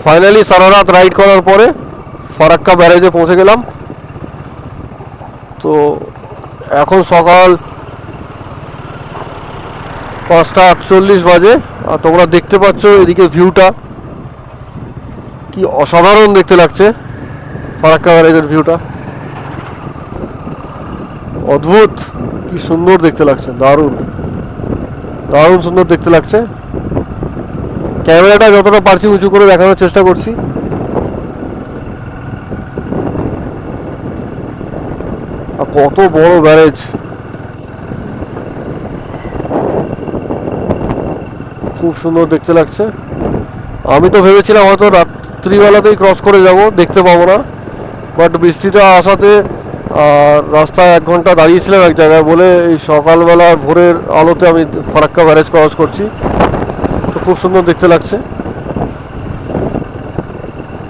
Finally সারা রাত ride করার পরে ফারাক্কা ব্যারেজে পৌঁছে গেলাম। তো এখন সকাল 5:48 বাজে, আর তোমরা দেখতে পাচ্ছ এদিকে ভিউটা কি অসাধারণ দেখতে লাগছে। ফারাক্কা ব্যারেজের ভিউটা অদ্ভুত, কি সুন্দর দেখতে লাগছে, দারুণ দারুণ সুন্দর দেখতে লাগছে। ক্যামেরাটা যতটা পারছি উঁচু করে দেখানোর চেষ্টা করছি। আর কত বড় ব্যারেজ, খুব সুন্দর দেখতে লাগছে। আমি তো ভেবেছিলাম হয়তো রাত্রিবেলাতেই ক্রস করে যাব, দেখতে পাবো না, বাট বৃষ্টিটা আসাতে আর রাস্তায় 1 ঘন্টা দাঁড়িয়েছিলাম এক জায়গায় বলে এই সকালবেলা ভোরের আলোতে আমি ফারাক্কা ব্যারেজ ক্রস করছি। তো খুব সুন্দর দেখতে লাগছে।